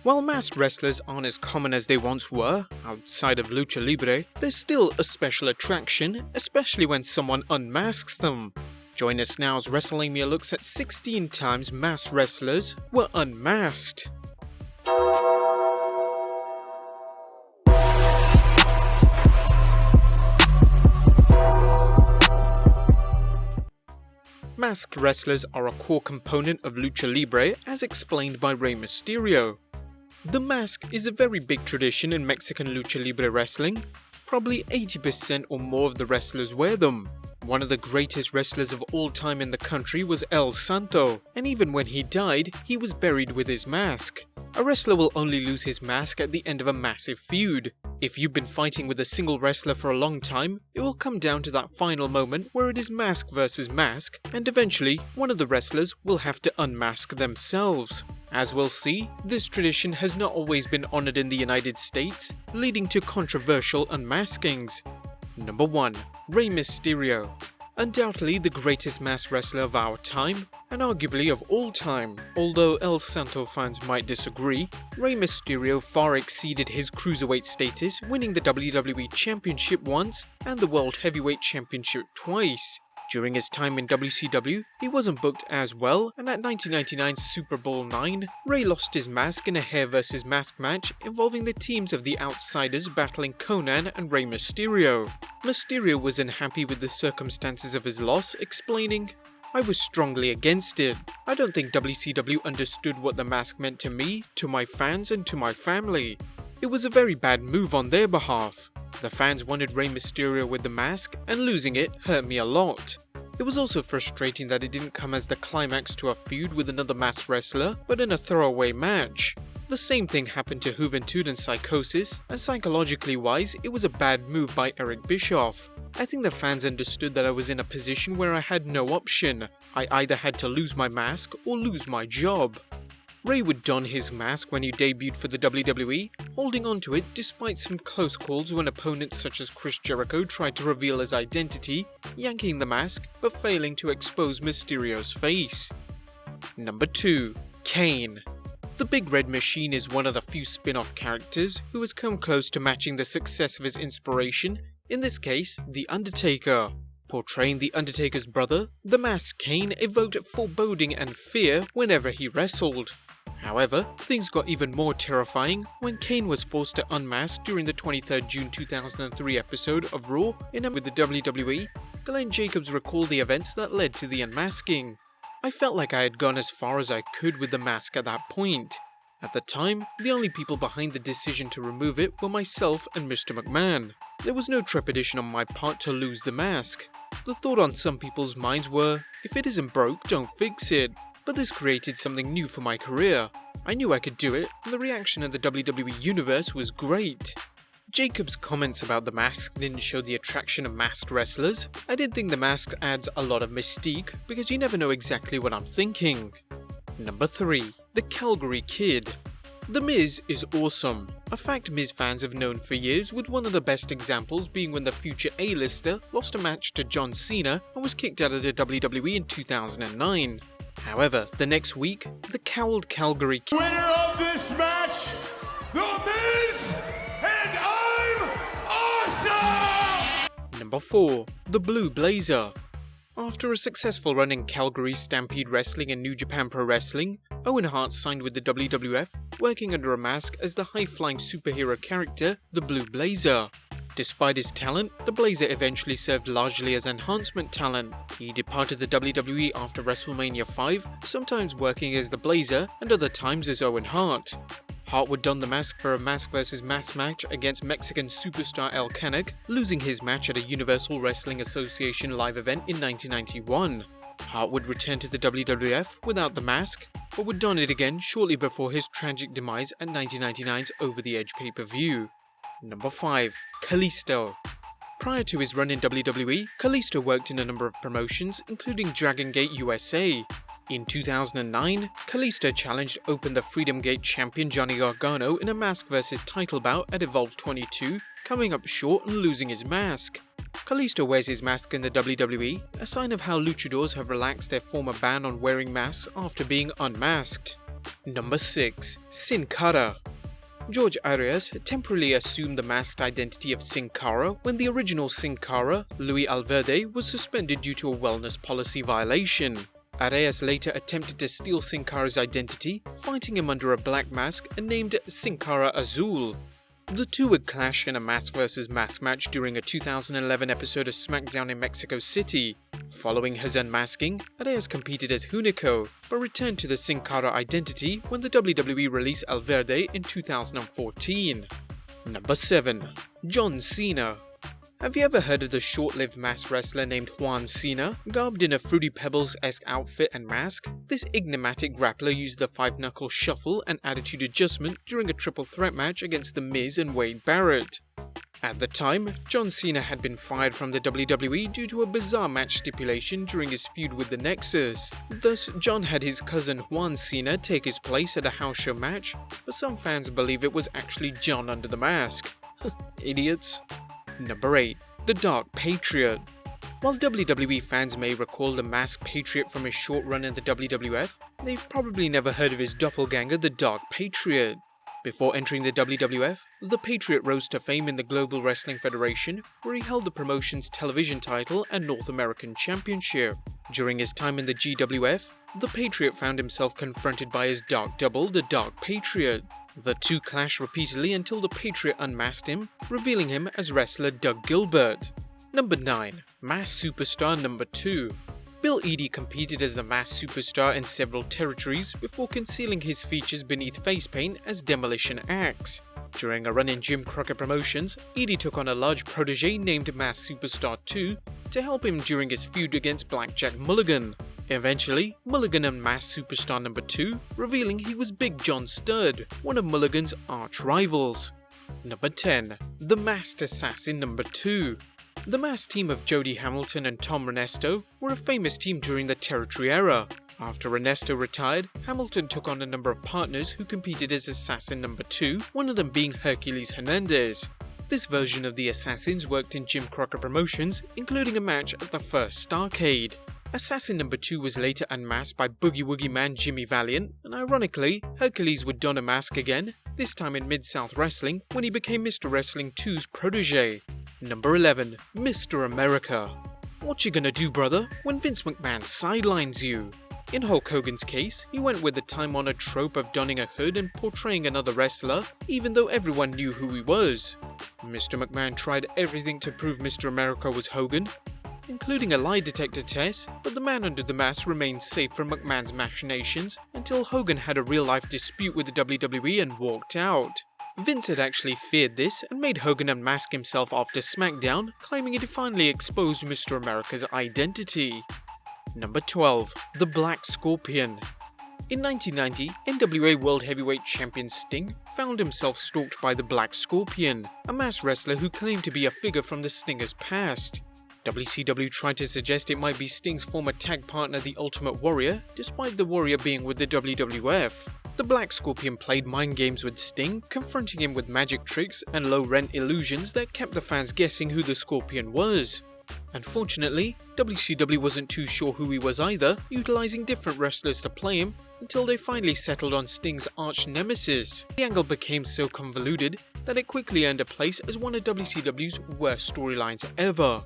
While masked wrestlers aren't as common as they once were, outside of lucha libre, they're still a special attraction, especially when someone unmasks them. Join us now as WrestleLamia looks at 16 times masked wrestlers were unmasked. Masked wrestlers are a core component of lucha libre as explained by Rey Mysterio. The mask is a very big tradition in Mexican lucha libre wrestling. Probably 80% or more of the wrestlers wear them. One of the greatest wrestlers of all time in the country was El Santo, and even when he died, he was buried with his mask. A wrestler will only lose his mask at the end of a massive feud. If you've been fighting with a single wrestler for a long time, it will come down to that final moment where it is mask versus mask, and eventually one of the wrestlers will have to unmask themselves. As we'll see, this tradition has not always been honoured in the United States, leading to controversial unmaskings. Number 1. Rey Mysterio. Undoubtedly the greatest masked wrestler of our time, and arguably of all time. Although El Santo fans might disagree, Rey Mysterio far exceeded his cruiserweight status, winning the WWE Championship once and the World Heavyweight Championship twice. During his time in WCW, he wasn't booked as well, and at 1999's Super Bowl IX, Rey lost his mask in a hair versus mask match involving the teams of the Outsiders battling Konnan and Rey Mysterio. Mysterio was unhappy with the circumstances of his loss, explaining, "I was strongly against it. I don't think WCW understood what the mask meant to me, to my fans and to my family. It was a very bad move on their behalf. The fans wanted Rey Mysterio with the mask, and losing it hurt me a lot. It was also frustrating that it didn't come as the climax to a feud with another masked wrestler, but in a throwaway match. The same thing happened to Juventud and Psychosis, and psychologically wise, it was a bad move by Eric Bischoff. I think the fans understood that I was in a position where I had no option. I either had to lose my mask or lose my job." Rey would don his mask when he debuted for the WWE, holding onto it despite some close calls when opponents such as Chris Jericho tried to reveal his identity, yanking the mask but failing to expose Mysterio's face. Number 2. Kane. The Big Red Machine is one of the few spin-off characters who has come close to matching the success of his inspiration, in this case, The Undertaker. Portraying The Undertaker's brother, the masked Kane evoked foreboding and fear whenever he wrestled. However, things got even more terrifying when Kane was forced to unmask during the 23rd June 2003 episode of Raw with the WWE. Glenn Jacobs recalled the events that led to the unmasking. "I felt like I had gone as far as I could with the mask at that point. At the time, the only people behind the decision to remove it were myself and Mr. McMahon. There was no trepidation on my part to lose the mask. The thought on some people's minds were, if it isn't broke, don't fix it. But this created something new for my career. I knew I could do it, and the reaction in the WWE Universe was great." Jacobs' comments about the mask didn't show the attraction of masked wrestlers. "I didn't think the mask adds a lot of mystique, because you never know exactly what I'm thinking." Number 3. The Calgary Kid. The Miz is awesome, a fact Miz fans have known for years, with one of the best examples being when the future A-lister lost a match to John Cena and was kicked out of the WWE in 2009. However, the next week, the cowled Calgary Kid, winner of this match, The Miz, and I'm awesome! Number 4. The Blue Blazer. After a successful run in Calgary Stampede Wrestling and New Japan Pro Wrestling, Owen Hart signed with the WWF, working under a mask as the high-flying superhero character, the Blue Blazer. Despite his talent, the Blazer eventually served largely as enhancement talent. He departed the WWE after WrestleMania 5, sometimes working as the Blazer and other times as Owen Hart. Hart would don the mask for a mask versus mask match against Mexican superstar El Canek, losing his match at a Universal Wrestling Association live event in 1991. Hart would return to the WWF without the mask, but would don it again shortly before his tragic demise at 1999's Over the Edge pay-per-view. Number 5. Kalisto. Prior to his run in WWE, Kalisto worked in a number of promotions, including Dragon Gate USA. In 2009, Kalisto challenged Open the Freedom Gate champion Johnny Gargano in a mask vs title bout at Evolve 22, coming up short and losing his mask. Kalisto wears his mask in the WWE, a sign of how luchadors have relaxed their former ban on wearing masks after being unmasked. Number 6. Sin Cara. George Arias temporarily assumed the masked identity of Sin Cara when the original Sin Cara, Luis Alverde, was suspended due to a wellness policy violation. Arias later attempted to steal Sin Cara's identity, fighting him under a black mask and named Sin Cara Azul. The two would clash in a mask vs mask match during a 2011 episode of SmackDown in Mexico City. Following his unmasking, Arias competed as Hunico, but returned to the Sin Cara identity when the WWE released Alverde in 2014. Number 7. John Cena. Have you ever heard of the short-lived masked wrestler named Juan Cena, garbed in a Fruity Pebbles-esque outfit and mask? This enigmatic grappler used the 5-knuckle shuffle and attitude adjustment during a triple threat match against The Miz and Wade Barrett. At the time, John Cena had been fired from the WWE due to a bizarre match stipulation during his feud with the Nexus. Thus, John had his cousin Juan Cena take his place at a house show match, but some fans believe it was actually John under the mask. Idiots. Number 8. The Dark Patriot. While WWE fans may recall the Masked Patriot from his short run in the WWF, they've probably never heard of his doppelganger, the Dark Patriot. Before entering the WWF, the Patriot rose to fame in the Global Wrestling Federation, where he held the promotion's television title and North American Championship. During his time in the GWF, the Patriot found himself confronted by his dark double, the Dark Patriot. The two clashed repeatedly until the Patriot unmasked him, revealing him as wrestler Doug Gilbert. Number 9. Masked Superstar Number 2. Bill Eadie competed as the Masked Superstar in several territories before concealing his features beneath face paint as Demolition Axe. During a run in Jim Crockett Promotions, Eadie took on a large protege named Masked Superstar 2 to help him during his feud against Blackjack Mulligan. Eventually, Mulligan unmasked Superstar Number 2, revealing he was Big John Studd, one of Mulligan's arch rivals. Number 10. The Masked Assassin Number 2. The masked team of Jody Hamilton and Tom Renesto were a famous team during the Territory era. After Renesto retired, Hamilton took on a number of partners who competed as Assassin Number 2, one of them being Hercules Hernandez. This version of the Assassins worked in Jim Crockett Promotions, including a match at the first Starrcade. Assassin Number 2 was later unmasked by Boogie Woogie Man Jimmy Valiant, and ironically, Hercules would don a mask again, this time in Mid-South Wrestling, when he became Mr. Wrestling 2's protege. Number 11. Mr. America. What you gonna do, brother, when Vince McMahon sidelines you? In Hulk Hogan's case, he went with the time-honored trope of donning a hood and portraying another wrestler, even though everyone knew who he was. Mr. McMahon tried everything to prove Mr. America was Hogan, including a lie detector test, but the man under the mask remained safe from McMahon's machinations until Hogan had a real-life dispute with the WWE and walked out. Vince had actually feared this and made Hogan unmask himself after SmackDown, claiming it finally exposed Mr. America's identity. Number 12. The Black Scorpion. In 1990, NWA World Heavyweight Champion Sting found himself stalked by the Black Scorpion, a masked wrestler who claimed to be a figure from the Stinger's past. WCW tried to suggest it might be Sting's former tag partner, the Ultimate Warrior, despite the Warrior being with the WWF. The Black Scorpion played mind games with Sting, confronting him with magic tricks and low-rent illusions that kept the fans guessing who the Scorpion was. Unfortunately, WCW wasn't too sure who he was either, utilizing different wrestlers to play him, until they finally settled on Sting's arch nemesis. The angle became so convoluted that it quickly earned a place as one of WCW's worst storylines ever.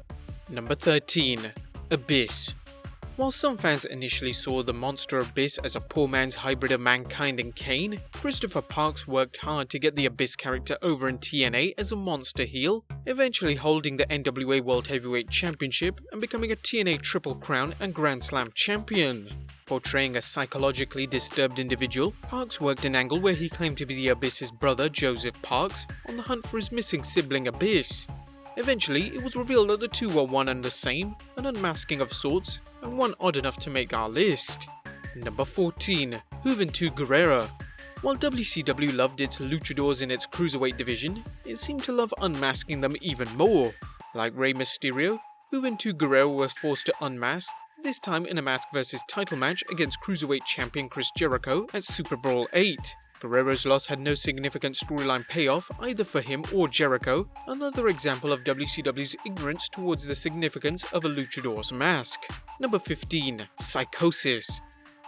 Number 13. Abyss. While some fans initially saw the monster Abyss as a poor man's hybrid of Mankind and Kane, Christopher Parks worked hard to get the Abyss character over in TNA as a monster heel, eventually holding the NWA World Heavyweight Championship and becoming a TNA Triple Crown and Grand Slam champion. Portraying a psychologically disturbed individual, Parks worked an angle where he claimed to be the Abyss's brother, Joseph Parks, on the hunt for his missing sibling Abyss. Eventually, it was revealed that the two were one and the same, an unmasking of sorts, and one odd enough to make our list. Number 14. Juventud Guerrera. While WCW loved its luchadors in its cruiserweight division, it seemed to love unmasking them even more. Like Rey Mysterio, Juventud Guerrera was forced to unmask, this time in a mask vs title match against cruiserweight champion Chris Jericho at Super Brawl 8. Guerrero's loss had no significant storyline payoff either for him or Jericho, another example of WCW's ignorance towards the significance of a luchador's mask. Number 15. Psychosis.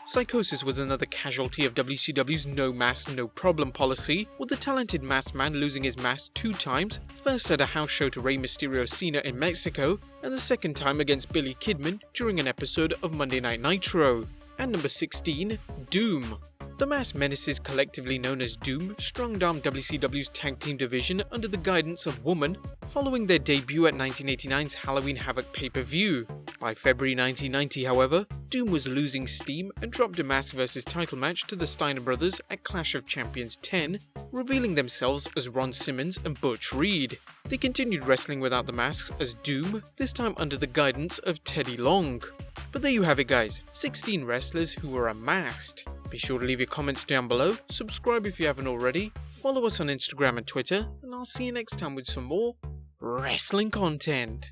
Psychosis was another casualty of WCW's no mask, no problem policy, with the talented masked man losing his mask 2 times, first at a house show to Rey Mysterio Cena in Mexico, and the second time against Billy Kidman during an episode of Monday Night Nitro. And number 16, Doom. The masked menaces, collectively known as Doom, strong-armed WCW's tag team division under the guidance of Woman, following their debut at 1989's Halloween Havoc pay-per-view. By February 1990, however, Doom was losing steam and dropped a mask vs title match to the Steiner brothers at Clash of Champions 10, revealing themselves as Ron Simmons and Butch Reed. They continued wrestling without the masks as Doom, this time under the guidance of Teddy Long. But there you have it guys, 16 wrestlers who were unmasked. Be sure to leave your comments down below, subscribe if you haven't already, follow us on Instagram and Twitter, and I'll see you next time with some more wrestling content.